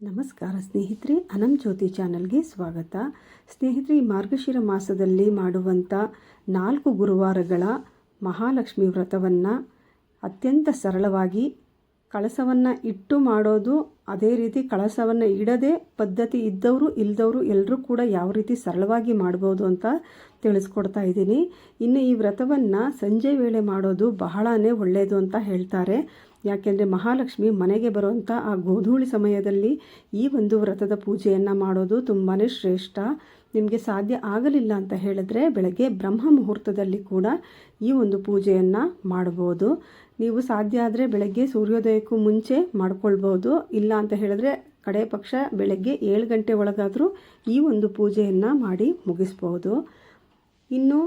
ನಮಸ್ಕಾರ ಸ್ನೇಹಿತರೆ, ಅನಂ ಜ್ಯೋತಿ ಚಾನಲ್ಗೆ ಸ್ವಾಗತ. ಸ್ನೇಹಿತರೆ, ಈ ಮಾರ್ಗಶಿರ ಮಾಸದಲ್ಲಿ ಮಾಡುವಂಥ 4 ಗುರುವಾರಗಳ ಮಹಾಲಕ್ಷ್ಮಿ ವ್ರತವನ್ನು ಅತ್ಯಂತ ಸರಳವಾಗಿ ಕಳಸವನ್ನು ಇಟ್ಟು ಮಾಡೋದು, ಅದೇ ರೀತಿ ಕಳಸವನ್ನು ಇಡದೆ ಪದ್ಧತಿ ಇದ್ದವರು ಇಲ್ಲದವರು ಎಲ್ಲರೂ ಕೂಡ ಯಾವ ರೀತಿ ಸರಳವಾಗಿ ಮಾಡ್ಬೋದು ಅಂತ ತಿಳಿಸ್ಕೊಡ್ತಾ ಇದ್ದೀನಿ. ಇನ್ನು ಈ ವ್ರತವನ್ನು ಸಂಜೆ ವೇಳೆ ಮಾಡೋದು ಬಹಳನೇ ಒಳ್ಳೆಯದು ಅಂತ ಹೇಳ್ತಾರೆ. ಯಾಕೆಂದರೆ ಮಹಾಲಕ್ಷ್ಮಿ ಮನೆಗೆ ಬರುವಂಥ ಆ ಗೋಧೂಳಿ ಸಮಯದಲ್ಲಿ ಈ ಒಂದು ವ್ರತದ ಪೂಜೆಯನ್ನು ಮಾಡೋದು ತುಂಬಾ ಶ್ರೇಷ್ಠ. ನಿಮಗೆ ಸಾಧ್ಯ ಆಗಲಿಲ್ಲ ಅಂತ ಹೇಳಿದ್ರೆ ಬೆಳಗ್ಗೆ ಬ್ರಹ್ಮ ಮುಹೂರ್ತದಲ್ಲಿ ಕೂಡ ಈ ಒಂದು ಪೂಜೆಯನ್ನು ಮಾಡ್ಬೋದು. ನೀವು ಸಾಧ್ಯ ಆದರೆ ಬೆಳಗ್ಗೆ ಸೂರ್ಯೋದಯಕ್ಕೂ ಮುಂಚೆ ಮಾಡ್ಕೊಳ್ಬೋದು. ಇಲ್ಲ ಅಂತ ಹೇಳಿದ್ರೆ ಕಡೆ ಪಕ್ಷ ಬೆಳಗ್ಗೆ 7 ಗಂಟೆ ಒಳಗಾದರೂ ಈ ಒಂದು ಪೂಜೆಯನ್ನು ಮಾಡಿ ಮುಗಿಸ್ಬೋದು. ಇನ್ನು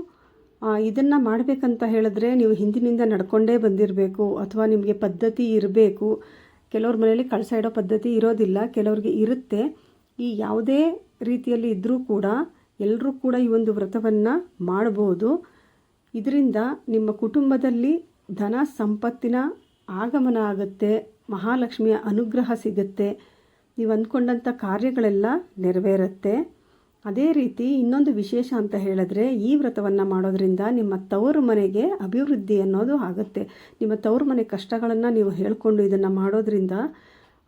ಇದನ್ನು ಮಾಡಬೇಕಂತ ಹೇಳಿದ್ರೆ ನೀವು ಹಿಂದಿನಿಂದ ನಡ್ಕೊಂಡೇ ಬಂದಿರಬೇಕು ಅಥವಾ ನಿಮಗೆ ಪದ್ಧತಿ ಇರಬೇಕು. ಕೆಲವ್ರ ಮನೆಯಲ್ಲಿ ಕಳಸ ಇಡೋ ಪದ್ಧತಿ ಇರೋದಿಲ್ಲ, ಕೆಲವ್ರಿಗೆ ಇರುತ್ತೆ. ಈ ಯಾವುದೇ ರೀತಿಯಲ್ಲಿ ಇದ್ದರೂ ಕೂಡ ಎಲ್ಲರೂ ಕೂಡ ಈ ಒಂದು ವ್ರತವನ್ನು ಮಾಡ್ಬೋದು. ಇದರಿಂದ ನಿಮ್ಮ ಕುಟುಂಬದಲ್ಲಿ ಧನ ಸಂಪತ್ತಿನ ಆಗಮನ ಆಗುತ್ತೆ, ಮಹಾಲಕ್ಷ್ಮಿಯ ಅನುಗ್ರಹ ಸಿಗುತ್ತೆ, ನೀವು ಅಂದ್ಕೊಂಡಂಥ ಕಾರ್ಯಗಳೆಲ್ಲ ನೆರವೇರುತ್ತೆ. ಅದೇ ರೀತಿ ಇನ್ನೊಂದು ವಿಶೇಷ ಅಂತ ಹೇಳಿದ್ರೆ ಈ ವ್ರತವನ್ನು ಮಾಡೋದ್ರಿಂದ ನಿಮ್ಮ ತವರು ಮನೆಗೆ ಅಭಿವೃದ್ಧಿ ಅನ್ನೋದು ಆಗುತ್ತೆ. ನಿಮ್ಮ ತವರು ಮನೆ ಕಷ್ಟಗಳನ್ನು ನೀವು ಹೇಳಿಕೊಂಡು ಇದನ್ನು ಮಾಡೋದ್ರಿಂದ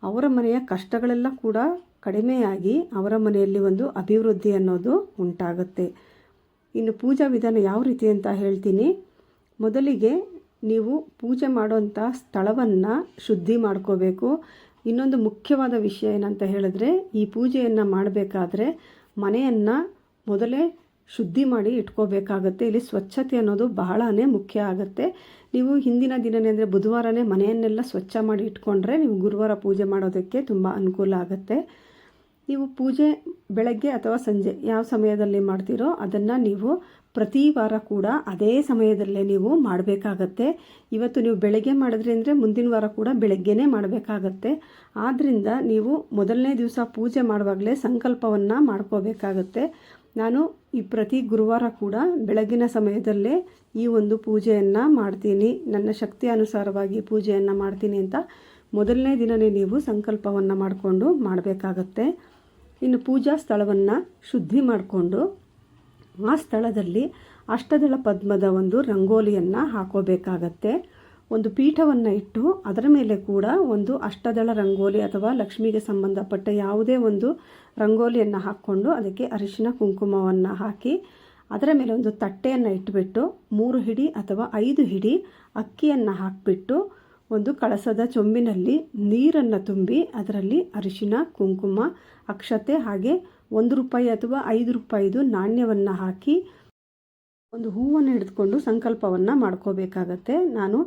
ಅವರ ಮನೆಯ ಕಷ್ಟಗಳೆಲ್ಲ ಕೂಡ ಕಡಿಮೆಯಾಗಿ ಅವರ ಮನೆಯಲ್ಲಿ ಒಂದು ಅಭಿವೃದ್ಧಿ ಅನ್ನೋದು ಉಂಟಾಗುತ್ತೆ. ಇನ್ನು ಪೂಜಾ ವಿಧಾನ ಯಾವ ರೀತಿ ಅಂತ ಹೇಳ್ತೀನಿ. ಮೊದಲಿಗೆ ನೀವು ಪೂಜೆ ಮಾಡುವಂಥ ಸ್ಥಳವನ್ನು ಶುದ್ಧಿ ಮಾಡ್ಕೋಬೇಕು. ಇನ್ನೊಂದು ಮುಖ್ಯವಾದ ವಿಷಯ ಏನಂತ ಹೇಳಿದ್ರೆ ಈ ಪೂಜೆಯನ್ನು ಮಾಡಬೇಕಾದ್ರೆ ಮನೆಯನ್ನು ಮೊದಲೇ ಶುದ್ಧಿ ಮಾಡಿ ಇಟ್ಕೋಬೇಕಾಗತ್ತೆ. ಇಲ್ಲಿ ಸ್ವಚ್ಛತೆ ಅನ್ನೋದು ಬಹಳನೇ ಮುಖ್ಯ ಆಗುತ್ತೆ. ನೀವು ಹಿಂದಿನ ದಿನನೇ ಅಂದರೆ ಬುಧವಾರನೇ ಮನೆಯನ್ನೆಲ್ಲ ಸ್ವಚ್ಛ ಮಾಡಿ ಇಟ್ಕೊಂಡ್ರೆ ನೀವು ಗುರುವಾರ ಪೂಜೆ ಮಾಡೋದಕ್ಕೆ ತುಂಬ ಅನುಕೂಲ ಆಗುತ್ತೆ. ನೀವು ಪೂಜೆ ಬೆಳಗ್ಗೆ ಅಥವಾ ಸಂಜೆ ಯಾವ ಸಮಯದಲ್ಲಿ ಮಾಡ್ತೀರೋ ಅದನ್ನು ನೀವು ಪ್ರತಿ ವಾರ ಕೂಡ ಅದೇ ಸಮಯದಲ್ಲೇ ನೀವು ಮಾಡಬೇಕಾಗತ್ತೆ. ಇವತ್ತು ನೀವು ಬೆಳಗ್ಗೆ ಮಾಡಿದ್ರಿ ಅಂದರೆ ಮುಂದಿನ ವಾರ ಕೂಡ ಬೆಳಗ್ಗೆನೇ ಮಾಡಬೇಕಾಗತ್ತೆ. ಆದ್ದರಿಂದ ನೀವು ಮೊದಲನೇ ದಿವಸ ಪೂಜೆ ಮಾಡುವಾಗಲೇ ಸಂಕಲ್ಪವನ್ನು ಮಾಡ್ಕೋಬೇಕಾಗತ್ತೆ. ನಾನು ಈ ಪ್ರತಿ ಗುರುವಾರ ಕೂಡ ಬೆಳಗಿನ ಸಮಯದಲ್ಲೇ ಈ ಒಂದು ಪೂಜೆಯನ್ನು ಮಾಡ್ತೀನಿ, ನನ್ನ ಶಕ್ತಿ ಅನುಸಾರವಾಗಿ ಪೂಜೆಯನ್ನು ಮಾಡ್ತೀನಿ ಅಂತ ಮೊದಲನೇ ದಿನವೇ ನೀವು ಸಂಕಲ್ಪವನ್ನು ಮಾಡಿಕೊಂಡು ಮಾಡಬೇಕಾಗತ್ತೆ. ಇನ್ನು ಪೂಜಾ ಸ್ಥಳವನ್ನು ಶುದ್ಧಿ ಮಾಡಿಕೊಂಡು ಆ ಸ್ಥಳದಲ್ಲಿ ಅಷ್ಟದಳ ಪದ್ಮದ ಒಂದು ರಂಗೋಲಿಯನ್ನು ಹಾಕೋಬೇಕಾಗತ್ತೆ. ಒಂದು ಪೀಠವನ್ನು ಇಟ್ಟು ಅದರ ಮೇಲೆ ಕೂಡ ಒಂದು ಅಷ್ಟದಳ ರಂಗೋಲಿ ಅಥವಾ ಲಕ್ಷ್ಮಿಗೆ ಸಂಬಂಧಪಟ್ಟ ಯಾವುದೇ ಒಂದು ರಂಗೋಲಿಯನ್ನು ಹಾಕ್ಕೊಂಡು ಅದಕ್ಕೆ ಅರಿಶಿನ ಕುಂಕುಮವನ್ನು ಹಾಕಿ ಅದರ ಮೇಲೆ ಒಂದು ತಟ್ಟೆಯನ್ನು ಇಟ್ಟುಬಿಟ್ಟು 3 ಹಿಡಿ ಅಥವಾ 5 ಹಿಡಿ ಅಕ್ಕಿಯನ್ನು ಹಾಕಿಬಿಟ್ಟು ಒಂದು ಕಳಸದ ಚೊಂಬಿನಲ್ಲಿ ನೀರನ್ನು ತುಂಬಿ ಅದರಲ್ಲಿ ಅರಿಶಿನ ಕುಂಕುಮ ಅಕ್ಷತೆ ಹಾಗೆ 1 ರೂಪಾಯಿ ಅಥವಾ 5 ರೂಪಾಯಿದು ನಾಣ್ಯವನ್ನು ಹಾಕಿ ಒಂದು ಹೂವನ್ನು ಹಿಡಿದುಕೊಂಡು ಸಂಕಲ್ಪವನ್ನು ಮಾಡ್ಕೋಬೇಕಾಗತ್ತೆ. ನಾನು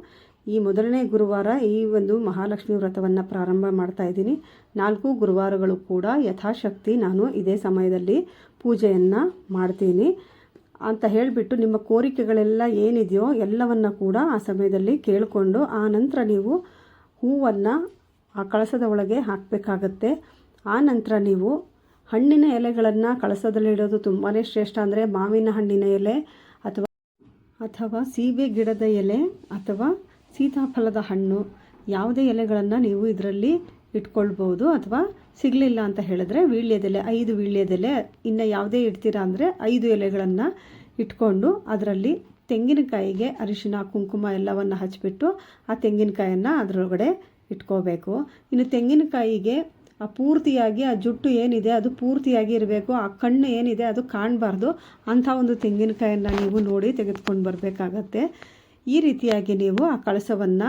ಈ ಮೊದಲನೇ ಗುರುವಾರ ಈ ಒಂದು ಮಹಾಲಕ್ಷ್ಮಿ ವ್ರತವನ್ನು ಪ್ರಾರಂಭ ಮಾಡ್ತಾ ಇದ್ದೀನಿ. 4 ಗುರುವಾರಗಳು ಕೂಡ ಯಥಾಶಕ್ತಿ ನಾನು ಇದೇ ಸಮಯದಲ್ಲಿ ಪೂಜೆಯನ್ನು ಮಾಡ್ತೀನಿ ಅಂತ ಹೇಳಿಬಿಟ್ಟು ನಿಮ್ಮ ಕೋರಿಕೆಗಳೆಲ್ಲ ಏನಿದೆಯೋ ಎಲ್ಲವನ್ನು ಕೂಡ ಆ ಸಮಯದಲ್ಲಿ ಕೇಳಿಕೊಂಡು ಆ ನಂತರ ನೀವು ಹೂವನ್ನು ಆ ಕಳಸದ ಒಳಗೆ ಹಾಕಬೇಕಾಗತ್ತೆ. ಆ ನಂತರ ನೀವು ಹಣ್ಣಿನ ಎಲೆಗಳನ್ನು ಕಳಸದಲ್ಲಿಡೋದು ತುಂಬಾ ಶ್ರೇಷ್ಠ. ಅಂದರೆ ಮಾವಿನ ಹಣ್ಣಿನ ಎಲೆ ಅಥವಾ ಸೀಬೆ ಗಿಡದ ಎಲೆ ಅಥವಾ ಸೀತಾಫಲದ ಹಣ್ಣು ಯಾವುದೇ ಎಲೆಗಳನ್ನು ನೀವು ಇದರಲ್ಲಿ ಇಟ್ಕೊಳ್ಬೋದು. ಅಥವಾ ಸಿಗಲಿಲ್ಲ ಅಂತ ಹೇಳಿದ್ರೆ ವೀಳ್ಯದೆಲೆ 5 ವೀಳ್ಯದೆಲೆ, ಇನ್ನು ಯಾವುದೇ ಇಡ್ತೀರಾ ಅಂದರೆ 5 ಎಲೆಗಳನ್ನು ಇಟ್ಕೊಂಡು ಅದರಲ್ಲಿ ತೆಂಗಿನಕಾಯಿಗೆ ಅರಿಶಿನ ಕುಂಕುಮ ಎಲ್ಲವನ್ನು ಹಚ್ಚಿಬಿಟ್ಟು ಆ ತೆಂಗಿನಕಾಯನ್ನು ಅದರೊಳಗಡೆ ಇಟ್ಕೋಬೇಕು. ಇನ್ನು ತೆಂಗಿನಕಾಯಿಗೆ ಪೂರ್ತಿಯಾಗಿ ಆ ಜುಟ್ಟು ಏನಿದೆ ಅದು ಪೂರ್ತಿಯಾಗಿ ಇರಬೇಕು, ಆ ಕಣ್ಣು ಏನಿದೆ ಅದು ಕಾಣಬಾರ್ದು. ಅಂಥ ಒಂದು ತೆಂಗಿನಕಾಯನ್ನು ನೀವು ನೋಡಿ ತೆಗೆದುಕೊಂಡು ಬರಬೇಕಾಗತ್ತೆ. ಈ ರೀತಿಯಾಗಿ ನೀವು ಆ ಕಳಸವನ್ನು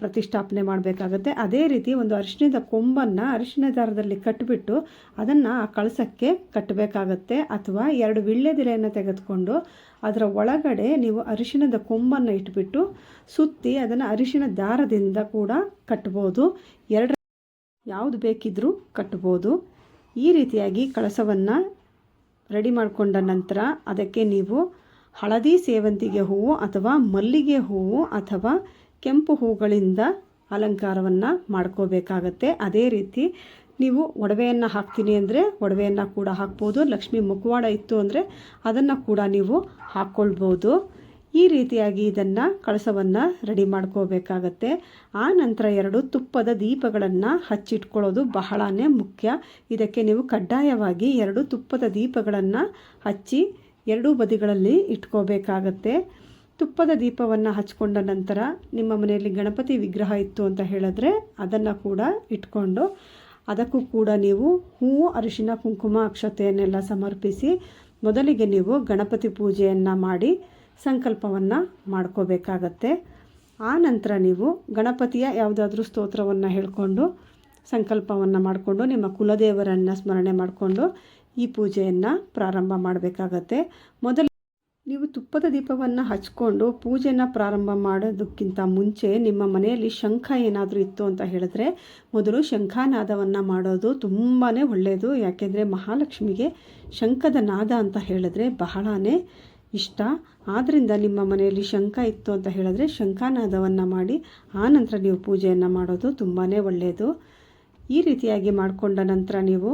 ಪ್ರತಿಷ್ಠಾಪನೆ ಮಾಡಬೇಕಾಗತ್ತೆ. ಅದೇ ರೀತಿ ಒಂದು ಅರಿಶಿಣದ ಕೊಂಬನ್ನು ಅರಿಶಿಣ ದಾರದಲ್ಲಿ ಕಟ್ಟಿಬಿಟ್ಟು ಅದನ್ನು ಆ ಕಳಸಕ್ಕೆ ಕಟ್ಟಬೇಕಾಗತ್ತೆ. ಅಥವಾ 2 ವೀಳ್ಯದೆಲೆಯನ್ನು ತೆಗೆದುಕೊಂಡು ಅದರ ಒಳಗಡೆ ನೀವು ಅರಿಶಿಣದ ಕೊಂಬನ್ನು ಇಟ್ಬಿಟ್ಟು ಸುತ್ತಿ ಅದನ್ನು ಅರಿಶಿಣ ದಾರದಿಂದ ಕೂಡ ಕಟ್ಬೋದು. ಯಾವುದು ಬೇಕಿದ್ರೂ ಕಟ್ಬೋದು. ಈ ರೀತಿಯಾಗಿ ಕಳಸವನ್ನು ರೆಡಿ ಮಾಡಿಕೊಂಡ ನಂತರ ಅದಕ್ಕೆ ನೀವು ಹಳದಿ ಸೇವಂತಿಗೆ ಹೂವು ಅಥವಾ ಮಲ್ಲಿಗೆ ಹೂವು ಅಥವಾ ಕೆಂಪು ಹೂಗಳಿಂದ ಅಲಂಕಾರವನ್ನು ಮಾಡ್ಕೋಬೇಕಾಗತ್ತೆ. ಅದೇ ರೀತಿ ನೀವು ಒಡವೆಯನ್ನು ಹಾಕ್ತೀನಿ ಅಂದರೆ ಒಡವೆಯನ್ನು ಕೂಡ ಹಾಕ್ಬೋದು. ಲಕ್ಷ್ಮಿ ಮುಖವಾಡ ಇತ್ತು ಅಂದರೆ ಅದನ್ನು ಕೂಡ ನೀವು ಹಾಕ್ಕೊಳ್ಬೋದು. ಈ ರೀತಿಯಾಗಿ ಇದನ್ನು ಕಳಸವನ್ನು ರೆಡಿ ಮಾಡ್ಕೋಬೇಕಾಗತ್ತೆ. ಆ ನಂತರ 2 ತುಪ್ಪದ ದೀಪಗಳನ್ನು ಹಚ್ಚಿಟ್ಕೊಳ್ಳೋದು ಬಹಳನೇ ಮುಖ್ಯ. ಇದಕ್ಕೆ ನೀವು ಕಡ್ಡಾಯವಾಗಿ 2 ತುಪ್ಪದ ದೀಪಗಳನ್ನು ಹಚ್ಚಿ 2 ಬದಿಗಳಲ್ಲಿ ಇಟ್ಕೋಬೇಕಾಗತ್ತೆ. ತುಪ್ಪದ ದೀಪವನ್ನು ಹಚ್ಕೊಂಡ ನಂತರ ನಿಮ್ಮ ಮನೆಯಲ್ಲಿ ಗಣಪತಿ ವಿಗ್ರಹ ಇತ್ತು ಅಂತ ಹೇಳಿದ್ರೆ ಅದನ್ನು ಕೂಡ ಇಟ್ಕೊಂಡು ಅದಕ್ಕೂ ಕೂಡ ನೀವು ಹೂವು, ಅರಿಶಿನ, ಕುಂಕುಮ, ಅಕ್ಷತೆಯನ್ನೆಲ್ಲ ಸಮರ್ಪಿಸಿ ಮೊದಲಿಗೆ ನೀವು ಗಣಪತಿ ಪೂಜೆಯನ್ನು ಮಾಡಿ ಸಂಕಲ್ಪವನ್ನು ಮಾಡ್ಕೋಬೇಕಾಗತ್ತೆ. ಆ ನಂತರ ನೀವು ಗಣಪತಿಯ ಯಾವುದಾದ್ರೂ ಸ್ತೋತ್ರವನ್ನು ಹೇಳಿಕೊಂಡು ಸಂಕಲ್ಪವನ್ನು ಮಾಡಿಕೊಂಡು ನಿಮ್ಮ ಕುಲದೇವರನ್ನು ಸ್ಮರಣೆ ಮಾಡಿಕೊಂಡು ಈ ಪೂಜೆಯನ್ನು ಪ್ರಾರಂಭ ಮಾಡಬೇಕಾಗತ್ತೆ. ನೀವು ತುಪ್ಪದ ದೀಪವನ್ನು ಹಚ್ಕೊಂಡು ಪೂಜೆನ ಪ್ರಾರಂಭ ಮಾಡೋದಕ್ಕಿಂತ ಮುಂಚೆ ನಿಮ್ಮ ಮನೆಯಲ್ಲಿ ಶಂಖ ಏನಾದರೂ ಇತ್ತು ಅಂತ ಹೇಳಿದ್ರೆ ಮೊದಲು ಶಂಖನಾದವನ್ನು ಮಾಡೋದು ತುಂಬಾ ಒಳ್ಳೆಯದು. ಯಾಕೆಂದರೆ ಮಹಾಲಕ್ಷ್ಮಿಗೆ ಶಂಖದ ನಾದ ಅಂತ ಹೇಳಿದ್ರೆ ಬಹಳನೇ ಇಷ್ಟ. ಆದ್ದರಿಂದ ನಿಮ್ಮ ಮನೆಯಲ್ಲಿ ಶಂಖ ಇತ್ತು ಅಂತ ಹೇಳಿದ್ರೆ ಶಂಖನಾದವನ್ನು ಮಾಡಿ ಆನಂತರ ನೀವು ಪೂಜೆಯನ್ನು ಮಾಡೋದು ತುಂಬಾ ಒಳ್ಳೆಯದು. ಈ ರೀತಿಯಾಗಿ ಮಾಡಿಕೊಂಡ ನಂತರ ನೀವು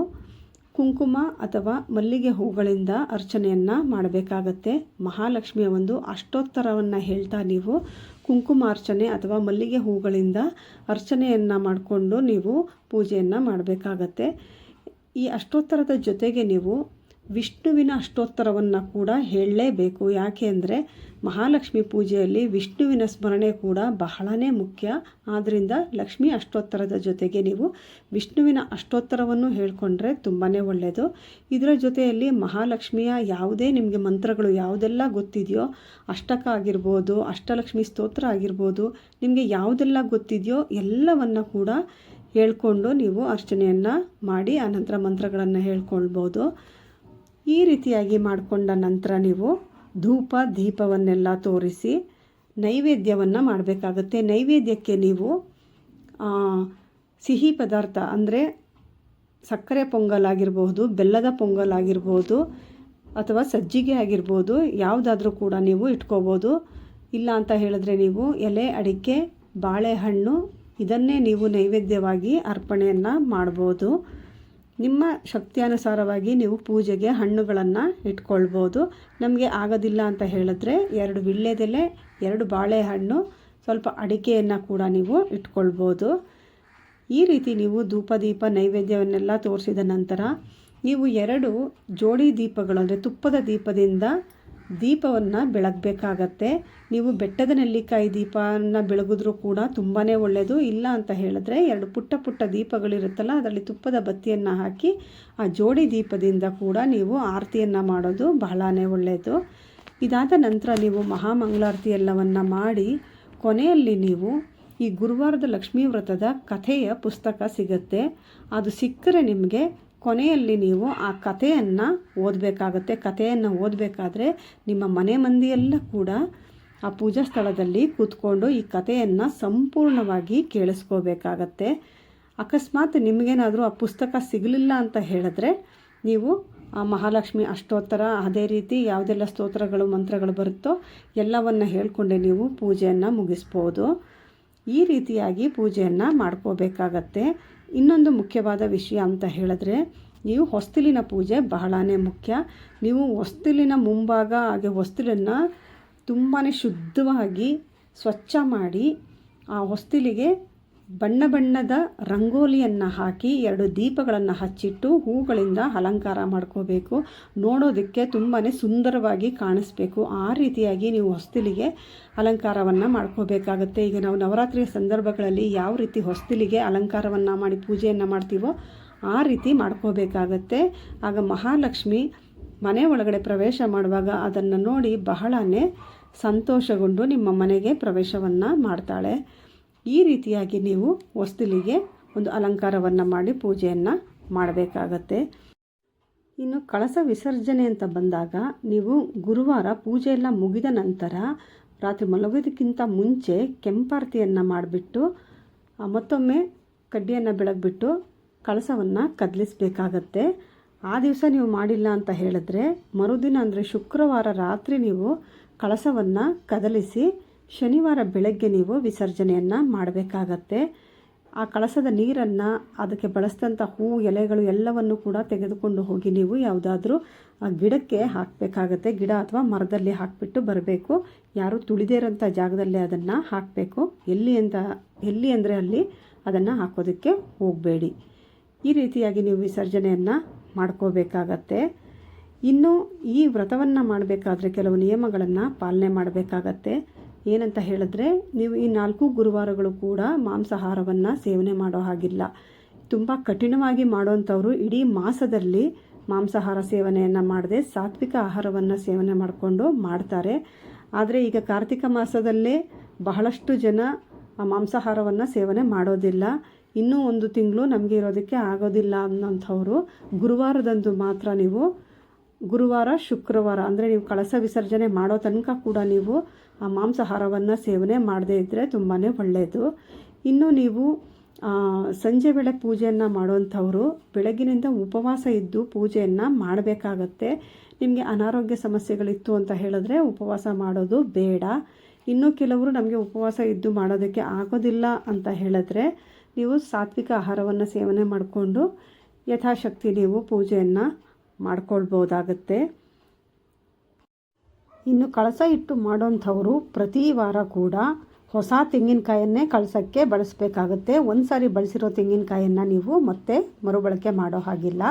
ಕುಂಕುಮ ಅಥವಾ ಮಲ್ಲಿಗೆ ಹೂಗಳಿಂದ ಅರ್ಚನೆಯನ್ನು ಮಾಡಬೇಕಾಗತ್ತೆ. ಮಹಾಲಕ್ಷ್ಮಿಯ ಒಂದು ಅಷ್ಟೋತ್ತರವನ್ನು ಹೇಳ್ತಾ ನೀವು ಕುಂಕುಮ ಅರ್ಚನೆ ಅಥವಾ ಮಲ್ಲಿಗೆ ಹೂಗಳಿಂದ ಅರ್ಚನೆಯನ್ನು ಮಾಡಿಕೊಂಡು ನೀವು ಪೂಜೆಯನ್ನು ಮಾಡಬೇಕಾಗತ್ತೆ. ಈ ಅಷ್ಟೋತ್ತರದ ಜೊತೆಗೆ ನೀವು ವಿಷ್ಣುವಿನ ಅಷ್ಟೋತ್ತರವನ್ನು ಕೂಡ ಹೇಳಲೇಬೇಕು. ಯಾಕೆ ಅಂದರೆ ಮಹಾಲಕ್ಷ್ಮಿ ಪೂಜೆಯಲ್ಲಿ ವಿಷ್ಣುವಿನ ಸ್ಮರಣೆ ಕೂಡ ಬಹಳನೇ ಮುಖ್ಯ. ಆದ್ದರಿಂದ ಲಕ್ಷ್ಮಿ ಅಷ್ಟೋತ್ತರದ ಜೊತೆಗೆ ನೀವು ವಿಷ್ಣುವಿನ ಅಷ್ಟೋತ್ತರವನ್ನು ಹೇಳಿಕೊಂಡ್ರೆ ತುಂಬಾ ಒಳ್ಳೆಯದು. ಇದರ ಜೊತೆಯಲ್ಲಿ ಮಹಾಲಕ್ಷ್ಮಿಯ ಯಾವುದೇ ನಿಮಗೆ ಮಂತ್ರಗಳು ಯಾವುದೆಲ್ಲ ಗೊತ್ತಿದೆಯೋ, ಅಷ್ಟಕ ಆಗಿರ್ಬೋದು, ಅಷ್ಟಲಕ್ಷ್ಮಿ ಸ್ತೋತ್ರ ಆಗಿರ್ಬೋದು, ನಿಮಗೆ ಯಾವುದೆಲ್ಲ ಗೊತ್ತಿದೆಯೋ ಎಲ್ಲವನ್ನು ಕೂಡ ಹೇಳ್ಕೊಂಡು ನೀವು ಅರ್ಚನೆಯನ್ನು ಮಾಡಿ ಆನಂತರ ಮಂತ್ರಗಳನ್ನು ಹೇಳ್ಕೊಳ್ಬೋದು. ಈ ರೀತಿಯಾಗಿ ಮಾಡಿಕೊಂಡ ನಂತರ ನೀವು ಧೂಪ ದೀಪವನ್ನೆಲ್ಲ ತೋರಿಸಿ ನೈವೇದ್ಯವನ್ನು ಮಾಡಬೇಕಾಗತ್ತೆ. ನೈವೇದ್ಯಕ್ಕೆ ನೀವು ಸಿಹಿ ಪದಾರ್ಥ ಅಂದರೆ ಸಕ್ಕರೆ ಪೊಂಗಲ್ ಆಗಿರ್ಬೋದು, ಬೆಲ್ಲದ ಪೊಂಗಲ್ ಆಗಿರ್ಬೋದು ಅಥವಾ ಸಜ್ಜಿಗೆ ಆಗಿರ್ಬೋದು, ಯಾವುದಾದ್ರೂ ಕೂಡ ನೀವು ಇಟ್ಕೋಬೋದು. ಇಲ್ಲ ಅಂತ ಹೇಳಿದ್ರೆ ನೀವು ಎಲೆ ಅಡಿಕೆ, ಬಾಳೆಹಣ್ಣು ಇದನ್ನೇ ನೀವು ನೈವೇದ್ಯವಾಗಿ ಅರ್ಪಣೆಯನ್ನು ಮಾಡ್ಬೋದು. ನಿಮ್ಮ ಶಕ್ತಿಯಾನುಸಾರವಾಗಿ ನೀವು ಪೂಜೆಗೆ ಹಣ್ಣುಗಳನ್ನು ಇಟ್ಕೊಳ್ಬೋದು. ನಮಗೆ ಆಗೋದಿಲ್ಲ ಅಂತ ಹೇಳಿದ್ರೆ 2 ವೀಳ್ಯದೆಲೆ, 2 ಬಾಳೆಹಣ್ಣು, ಸ್ವಲ್ಪ ಅಡಿಕೆಯನ್ನು ಕೂಡ ನೀವು ಇಟ್ಕೊಳ್ಬೋದು. ಈ ರೀತಿ ನೀವು ಧೂಪ ದೀಪ ನೈವೇದ್ಯವನ್ನೆಲ್ಲ ತೋರಿಸಿದ ನಂತರ ನೀವು 2 ಜೋಡಿ ದೀಪಗಳು ಅಂದರೆ ತುಪ್ಪದ ದೀಪದಿಂದ ದೀಪವನ್ನು ಬೆಳಗಬೇಕಾಗತ್ತೆ. ನೀವು ಬೆಟ್ಟದ ನೆಲ್ಲಿಕಾಯಿ ದೀಪವನ್ನು ಬೆಳಗಿದ್ರೂ ಕೂಡ ತುಂಬಾ ಒಳ್ಳೆಯದು. ಇಲ್ಲ ಅಂತ ಹೇಳಿದ್ರೆ 2 ಪುಟ್ಟ ಪುಟ್ಟ ದೀಪಗಳಿರುತ್ತಲ್ಲ ಅದರಲ್ಲಿ ತುಪ್ಪದ ಬತ್ತಿಯನ್ನು ಹಾಕಿ ಆ ಜೋಡಿ ದೀಪದಿಂದ ಕೂಡ ನೀವು ಆರತಿಯನ್ನು ಮಾಡೋದು ಬಹಳನೇ ಒಳ್ಳೆಯದು. ಇದಾದ ನಂತರ ನೀವು ಮಹಾಮಂಗಳಾರತಿ ಎಲ್ಲವನ್ನು ಮಾಡಿ ಕೊನೆಯಲ್ಲಿ ನೀವು ಈ ಗುರುವಾರದ ಲಕ್ಷ್ಮೀ ವ್ರತದ ಕಥೆಯ ಪುಸ್ತಕ ಸಿಗುತ್ತೆ. ಅದು ಸಿಕ್ಕರೆ ನಿಮಗೆ ಕೊನೆಯಲ್ಲಿ ನೀವು ಆ ಕಥೆಯನ್ನು ಓದಬೇಕಾಗತ್ತೆ. ಕಥೆಯನ್ನು ಓದಬೇಕಾದ್ರೆ ನಿಮ್ಮ ಮನೆ ಮಂದಿಯೆಲ್ಲ ಕೂಡ ಆ ಪೂಜಾ ಸ್ಥಳದಲ್ಲಿ ಕೂತ್ಕೊಂಡು ಈ ಕಥೆಯನ್ನು ಸಂಪೂರ್ಣವಾಗಿ ಕೇಳಿಸ್ಕೋಬೇಕಾಗತ್ತೆ. ಅಕಸ್ಮಾತ್ ನಿಮಗೇನಾದರೂ ಆ ಪುಸ್ತಕ ಸಿಗಲಿಲ್ಲ ಅಂತ ಹೇಳಿದ್ರೆ ನೀವು ಆ ಮಹಾಲಕ್ಷ್ಮಿ ಅಷ್ಟೋತ್ತರ ಅದೇ ರೀತಿ ಯಾವುದೆಲ್ಲ ಸ್ತೋತ್ರಗಳು ಮಂತ್ರಗಳು ಬರುತ್ತೋ ಎಲ್ಲವನ್ನು ಹೇಳ್ಕೊಂಡೆ ನೀವು ಪೂಜೆಯನ್ನು ಮುಗಿಸ್ಬೋದು. ಈ ರೀತಿಯಾಗಿ ಪೂಜೆಯನ್ನು ಮಾಡ್ಕೋಬೇಕಾಗತ್ತೆ. ಇನ್ನೊಂದು ಮುಖ್ಯವಾದ ವಿಷಯ ಅಂತ ಹೇಳಿದ್ರೆ ನೀವು ಹೊಸ್ತಿಲಿನ ಪೂಜೆ ಬಹಳನೇ ಮುಖ್ಯ. ನೀವು ಹೊಸ್ತಿಲಿನ ಮುಂಭಾಗ ಹಾಗೆ ಹೊಸ್ತಿಲನ್ನು ತುಂಬಾ ಶುದ್ಧವಾಗಿ ಸ್ವಚ್ಛ ಮಾಡಿ ಆ ಹೊಸ್ತಿಲಿಗೆ ಬಣ್ಣ ಬಣ್ಣದ ರಂಗೋಲಿಯನ್ನು ಹಾಕಿ 2 ದೀಪಗಳನ್ನು ಹಚ್ಚಿಟ್ಟು ಹೂಗಳಿಂದ ಅಲಂಕಾರ ಮಾಡ್ಕೋಬೇಕು. ನೋಡೋದಕ್ಕೆ ತುಂಬಾ ಸುಂದರವಾಗಿ ಕಾಣಿಸ್ಬೇಕು. ಆ ರೀತಿಯಾಗಿ ನೀವು ಹೊಸ್ತಿಲಿಗೆ ಅಲಂಕಾರವನ್ನು ಮಾಡ್ಕೋಬೇಕಾಗತ್ತೆ. ಈಗ ನಾವು ನವರಾತ್ರಿಯ ಸಂದರ್ಭಗಳಲ್ಲಿ ಯಾವ ರೀತಿ ಹೊಸ್ತಿಲಿಗೆ ಅಲಂಕಾರವನ್ನು ಮಾಡಿ ಪೂಜೆಯನ್ನು ಮಾಡ್ತೀವೋ ಆ ರೀತಿ ಮಾಡ್ಕೋಬೇಕಾಗತ್ತೆ. ಆಗ ಮಹಾಲಕ್ಷ್ಮಿ ಮನೆ ಒಳಗಡೆ ಪ್ರವೇಶ ಮಾಡುವಾಗ ಅದನ್ನು ನೋಡಿ ಬಹಳನೇ ಸಂತೋಷಗೊಂಡು ನಿಮ್ಮ ಮನೆಗೆ ಪ್ರವೇಶವನ್ನು ಮಾಡ್ತಾಳೆ. ಈ ರೀತಿಯಾಗಿ ನೀವು ಹೊಸ್ತಿಲಿಗೆ ಒಂದು ಅಲಂಕಾರವನ್ನು ಮಾಡಿ ಪೂಜೆಯನ್ನು ಮಾಡಬೇಕಾಗತ್ತೆ. ಇನ್ನು ಕಳಸ ವಿಸರ್ಜನೆ ಅಂತ ಬಂದಾಗ ನೀವು ಗುರುವಾರ ಪೂಜೆ ಎಲ್ಲ ಮುಗಿದ ನಂತರ ರಾತ್ರಿ ಮಲಗೋದಕ್ಕಿಂತ ಮುಂಚೆ ಕೆಂಪಾರತಿಯನ್ನು ಮಾಡಿಬಿಟ್ಟು ಮತ್ತೊಮ್ಮೆ ಕಡ್ಡಿಯನ್ನು ಬೆಳಗ್ಬಿಟ್ಟು ಕಳಸವನ್ನು ಕದಲಿಸಬೇಕಾಗತ್ತೆ. ಆ ದಿವಸ ನೀವು ಮಾಡಿಲ್ಲ ಅಂತ ಹೇಳಿದ್ರೆ ಮರುದಿನ ಅಂದರೆ ಶುಕ್ರವಾರ ರಾತ್ರಿ ನೀವು ಕಳಸವನ್ನು ಕದಲಿಸಿ ಶನಿವಾರ ಬೆಳಗ್ಗೆ ನೀವು ವಿಸರ್ಜನೆಯನ್ನು ಮಾಡಬೇಕಾಗತ್ತೆ. ಆ ಕಳಸದ ನೀರನ್ನು ಅದಕ್ಕೆ ಬಳಸಿದಂಥ ಹೂವು ಎಲೆಗಳು ಎಲ್ಲವನ್ನು ಕೂಡ ತೆಗೆದುಕೊಂಡು ಹೋಗಿ ನೀವು ಯಾವುದಾದ್ರೂ ಆ ಗಿಡಕ್ಕೆ ಹಾಕಬೇಕಾಗತ್ತೆ. ಗಿಡ ಅಥವಾ ಮರದಲ್ಲಿ ಹಾಕಿಬಿಟ್ಟು ಬರಬೇಕು. ಯಾರು ತುಳಿದೇ ಇರೋಂಥ ಜಾಗದಲ್ಲೇ ಅದನ್ನು ಹಾಕಬೇಕು. ಎಲ್ಲಿ ಅಂದರೆ ಅಲ್ಲಿ ಅದನ್ನು ಹಾಕೋದಕ್ಕೆ ಹೋಗಬೇಡಿ. ಈ ರೀತಿಯಾಗಿ ನೀವು ವಿಸರ್ಜನೆಯನ್ನು ಮಾಡ್ಕೋಬೇಕಾಗತ್ತೆ. ಇನ್ನು ಈ ವ್ರತವನ್ನು ಮಾಡಬೇಕಾದ್ರೆ ಕೆಲವು ನಿಯಮಗಳನ್ನು ಪಾಲನೆ ಮಾಡಬೇಕಾಗತ್ತೆ. ಏನಂತ ಹೇಳಿದ್ರೆ, ನೀವು ಈ 4 ಗುರುವಾರಗಳು ಕೂಡ ಮಾಂಸಾಹಾರವನ್ನು ಸೇವನೆ ಮಾಡೋ ಹಾಗಿಲ್ಲ. ತುಂಬ ಕಠಿಣವಾಗಿ ಮಾಡೋವಂಥವ್ರು ಇಡೀ ಮಾಸದಲ್ಲಿ ಮಾಂಸಾಹಾರ ಸೇವನೆಯನ್ನು ಮಾಡದೆ ಸಾತ್ವಿಕ ಆಹಾರವನ್ನು ಸೇವನೆ ಮಾಡಿಕೊಂಡು ಮಾಡ್ತಾರೆ. ಆದರೆ ಈಗ ಕಾರ್ತಿಕ ಮಾಸದಲ್ಲೇ ಬಹಳಷ್ಟು ಜನ ಆ ಮಾಂಸಾಹಾರವನ್ನು ಸೇವನೆ ಮಾಡೋದಿಲ್ಲ. ಇನ್ನೂ 1 ತಿಂಗಳು ನಮಗೆ ಇರೋದಕ್ಕೆ ಆಗೋದಿಲ್ಲ ಅನ್ನೋಂಥವ್ರು ಗುರುವಾರದಂದು ಮಾತ್ರ ನೀವು ಗುರುವಾರ ಶುಕ್ರವಾರ ಅಂದರೆ ನೀವು ಕಳಸ ವಿಸರ್ಜನೆ ಮಾಡೋ ತನಕ ಕೂಡ ನೀವು ಆ ಮಾಂಸಾಹಾರವನ್ನು ಸೇವನೆ ಮಾಡದೇ ಇದ್ದರೆ ತುಂಬಾ ಒಳ್ಳೆಯದು. ಇನ್ನು ನೀವು ಸಂಜೆ ವೇಳೆ ಪೂಜೆಯನ್ನು ಮಾಡೋವಂಥವ್ರು ಬೆಳಗಿನಿಂದ ಉಪವಾಸ ಇದ್ದು ಪೂಜೆಯನ್ನು ಮಾಡಬೇಕಾಗತ್ತೆ. ನಿಮಗೆ ಅನಾರೋಗ್ಯ ಸಮಸ್ಯೆಗಳಿತ್ತು ಅಂತ ಹೇಳಿದ್ರೆ ಉಪವಾಸ ಮಾಡೋದು ಬೇಡ. ಇನ್ನು ಕೆಲವರು ನಮಗೆ ಉಪವಾಸ ಇದ್ದು ಮಾಡೋದಕ್ಕೆ ಆಗೋದಿಲ್ಲ ಅಂತ ಹೇಳಿದ್ರೆ ನೀವು ಸಾತ್ವಿಕ ಆಹಾರವನ್ನು ಸೇವನೆ ಮಾಡಿಕೊಂಡು ಯಥಾಶಕ್ತಿ ನೀವು ಪೂಜೆಯನ್ನು ಮಾಡ್ಕೊಳ್ಬೋದಾಗತ್ತೆ. ಇನ್ನು ಕಳಸ ಇಟ್ಟು ಮಾಡೋಂಥವರು ಪ್ರತಿ ವಾರ ಕೂಡ ಹೊಸ ತೆಂಗಿನಕಾಯನ್ನೇ ಕಳಸಕ್ಕೆ ಬಳಸಬೇಕಾಗತ್ತೆ. ಒಂದು ಸಾರಿ ಬಳಸಿರೋ ತೆಂಗಿನಕಾಯನ್ನು ನೀವು ಮತ್ತೆ ಮರುಬಳಕೆ ಮಾಡೋ ಹಾಗಿಲ್ಲ.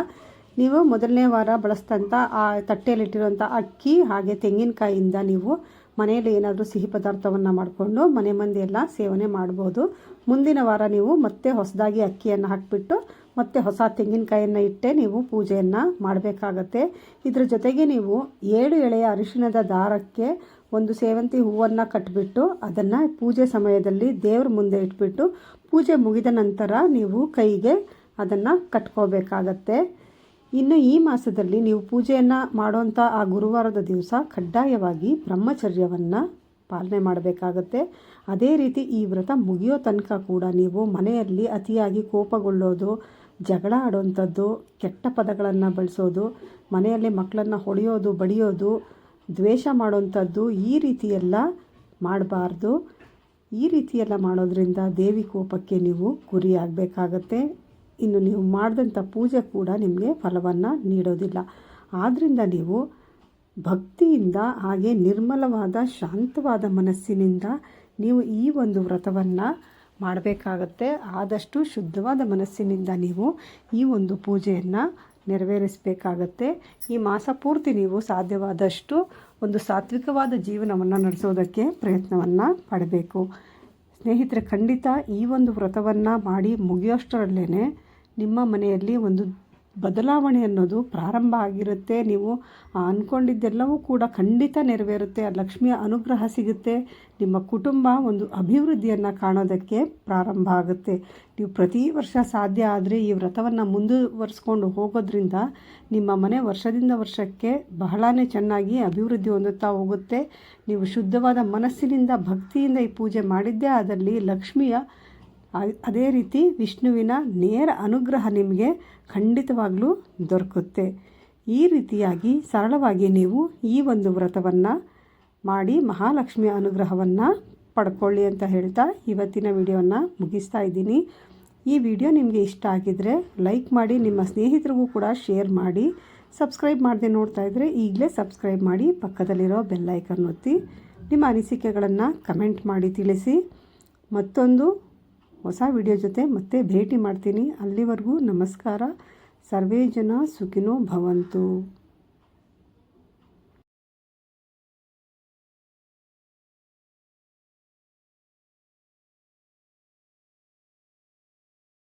ನೀವು ಮೊದಲನೇ ವಾರ ಬಳಸಿದಂಥ ಆ ತಟ್ಟೆಯಲ್ಲಿಟ್ಟಿರೋಂಥ ಅಕ್ಕಿ ಹಾಗೆ ತೆಂಗಿನಕಾಯಿಯಿಂದ ನೀವು ಮನೆಯಲ್ಲಿ ಏನಾದರೂ ಸಿಹಿ ಪದಾರ್ಥವನ್ನು ಮಾಡಿಕೊಂಡು ಮನೆ ಮಂದಿ ಎಲ್ಲ ಸೇವನೆ ಮಾಡ್ಬೋದು. ಮುಂದಿನ ವಾರ ನೀವು ಮತ್ತೆ ಹೊಸದಾಗಿ ಅಕ್ಕಿಯನ್ನು ಹಾಕಿಬಿಟ್ಟು ಮತ್ತು ಹೊಸ ತೆಂಗಿನಕಾಯನ್ನು ಇಟ್ಟೆ ನೀವು ಪೂಜೆಯನ್ನು ಮಾಡಬೇಕಾಗತ್ತೆ. ಇದ್ರ ಜೊತೆಗೆ ನೀವು 7 ಎಳೆಯ ಅರಿಶಿಣದ ದಾರಕ್ಕೆ ಒಂದು ಸೇವಂತಿ ಹೂವನ್ನು ಕಟ್ಟಿಬಿಟ್ಟು ಅದನ್ನು ಪೂಜೆ ಸಮಯದಲ್ಲಿ ದೇವ್ರ ಮುಂದೆ ಇಟ್ಬಿಟ್ಟು ಪೂಜೆ ಮುಗಿದ ನಂತರ ನೀವು ಕೈಗೆ ಅದನ್ನು ಕಟ್ಕೋಬೇಕಾಗತ್ತೆ. ಇನ್ನು ಈ ಮಾಸದಲ್ಲಿ ನೀವು ಪೂಜೆಯನ್ನು ಮಾಡೋಂಥ ಆ ಗುರುವಾರದ ದಿವಸ ಕಡ್ಡಾಯವಾಗಿ ಬ್ರಹ್ಮಚರ್ಯವನ್ನು ಪಾಲನೆ ಮಾಡಬೇಕಾಗತ್ತೆ. ಅದೇ ರೀತಿ ಈ ವ್ರತ ಮುಗಿಯೋ ತನಕ ಕೂಡ ನೀವು ಮನೆಯಲ್ಲಿ ಅತಿಯಾಗಿ ಕೋಪಗೊಳ್ಳೋದು, ಜಗಳ ಆಡೋವಂಥದ್ದು, ಕೆಟ್ಟ ಪದಗಳನ್ನು ಬಳಸೋದು, ಮನೆಯಲ್ಲಿ ಮಕ್ಕಳನ್ನು ಹೊಡೆಯೋದು, ಬಡಿಯೋದು, ದ್ವೇಷ ಮಾಡೋವಂಥದ್ದು ಈ ರೀತಿಯೆಲ್ಲ ಮಾಡಬಾರ್ದು. ಈ ರೀತಿಯೆಲ್ಲ ಮಾಡೋದ್ರಿಂದ ದೇವಿ ಕೋಪಕ್ಕೆ ನೀವು ಗುರಿಯಾಗಬೇಕಾಗತ್ತೆ. ಇನ್ನು ನೀವು ಮಾಡಿದಂಥ ಪೂಜೆ ಕೂಡ ನಿಮಗೆ ಫಲವನ್ನು ನೀಡೋದಿಲ್ಲ. ಆದ್ದರಿಂದ ನೀವು ಭಕ್ತಿಯಿಂದ ಹಾಗೆ ನಿರ್ಮಲವಾದ ಶಾಂತವಾದ ಮನಸ್ಸಿನಿಂದ ನೀವು ಈ ಒಂದು ವ್ರತವನ್ನು ಮಾಡಬೇಕಾಗತ್ತೆ. ಆದಷ್ಟು ಶುದ್ಧವಾದ ಮನಸ್ಸಿನಿಂದ ನೀವು ಈ ಒಂದು ಪೂಜೆಯನ್ನು ನೆರವೇರಿಸಬೇಕಾಗತ್ತೆ. ಈ ಮಾಸ ಪೂರ್ತಿ ನೀವು ಸಾಧ್ಯವಾದಷ್ಟು ಒಂದು ಸಾತ್ವಿಕವಾದ ಜೀವನವನ್ನು ನಡೆಸೋದಕ್ಕೆ ಪ್ರಯತ್ನವನ್ನು ಪಡಬೇಕು. ಸ್ನೇಹಿತರೆ, ಖಂಡಿತ ಈ ಒಂದು ವ್ರತವನ್ನು ಮಾಡಿ ಮುಗಿಯೋಷ್ಟರಲ್ಲೇ ನಿಮ್ಮ ಮನೆಯಲ್ಲಿ ಒಂದು ಬದಲಾವಣೆ ಅನ್ನೋದು ಪ್ರಾರಂಭ ಆಗಿರುತ್ತೆ. ನೀವು ಅಂದ್ಕೊಂಡಿದ್ದೆಲ್ಲವೂ ಕೂಡ ಖಂಡಿತ ನೆರವೇರುತ್ತೆ. ಆ ಲಕ್ಷ್ಮಿಯ ಅನುಗ್ರಹ ಸಿಗುತ್ತೆ. ನಿಮ್ಮ ಕುಟುಂಬ ಒಂದು ಅಭಿವೃದ್ಧಿಯನ್ನು ಕಾಣೋದಕ್ಕೆ ಪ್ರಾರಂಭ ಆಗುತ್ತೆ. ನೀವು ಪ್ರತಿ ವರ್ಷ ಸಾಧ್ಯ ಆದರೆ ಈ ವ್ರತವನ್ನು ಮುಂದುವರಿಸ್ಕೊಂಡು ಹೋಗೋದ್ರಿಂದ ನಿಮ್ಮ ಮನೆ ವರ್ಷದಿಂದ ವರ್ಷಕ್ಕೆ ಬಹಳನೇ ಚೆನ್ನಾಗಿ ಅಭಿವೃದ್ಧಿ ಹೊಂದುತ್ತಾ ಹೋಗುತ್ತೆ. ನೀವು ಶುದ್ಧವಾದ ಮನಸ್ಸಿನಿಂದ ಭಕ್ತಿಯಿಂದ ಈ ಪೂಜೆ ಮಾಡಿದ್ದೇ ಆದಲ್ಲಿ ಲಕ್ಷ್ಮಿಯ ಅದೇ ರೀತಿ ವಿಷ್ಣುವಿನ ನೇರ ಅನುಗ್ರಹ ನಿಮಗೆ ಖಂಡಿತವಾಗ್ಲೂ ದೊರಕುತ್ತೆ. ಈ ರೀತಿಯಾಗಿ ಸರಳವಾಗಿ ನೀವು ಈ ಒಂದು ವ್ರತವನ್ನು ಮಾಡಿ ಮಹಾಲಕ್ಷ್ಮಿಯ ಅನುಗ್ರಹವನ್ನು ಪಡ್ಕೊಳ್ಳಿ ಅಂತ ಹೇಳ್ತಾ ಇವತ್ತಿನ ವಿಡಿಯೋವನ್ನು ಮುಗಿಸ್ತಾ ಇದ್ದೀನಿ. ಈ ವಿಡಿಯೋ ನಿಮಗೆ ಇಷ್ಟ ಆಗಿದ್ದರೆ ಲೈಕ್ ಮಾಡಿ, ನಿಮ್ಮ ಸ್ನೇಹಿತರಿಗೂ ಕೂಡ ಶೇರ್ ಮಾಡಿ. ಸಬ್ಸ್ಕ್ರೈಬ್ ಮಾಡದೆ ನೋಡ್ತಾ ಇದ್ದರೆ ಈಗಲೇ ಸಬ್ಸ್ಕ್ರೈಬ್ ಮಾಡಿ, ಪಕ್ಕದಲ್ಲಿರೋ ಬೆಲ್ ಐಕನ್ ಒತ್ತಿ. ನಿಮ್ಮ ಅನಿಸಿಕೆಗಳನ್ನು ಕಮೆಂಟ್ ಮಾಡಿ ತಿಳಿಸಿ. ಮತ್ತೊಂದು ಹೊಸ ವಿಡಿಯೋ ಜೊತೆ ಮತ್ತೆ ಭೇಟಿ ಮಾಡ್ತೀನಿ. ಅಲ್ಲಿವರೆಗೂ ನಮಸ್ಕಾರ. ಸರ್ವೇ ಜನ ಸುಖಿನೋ ಭವಂತು.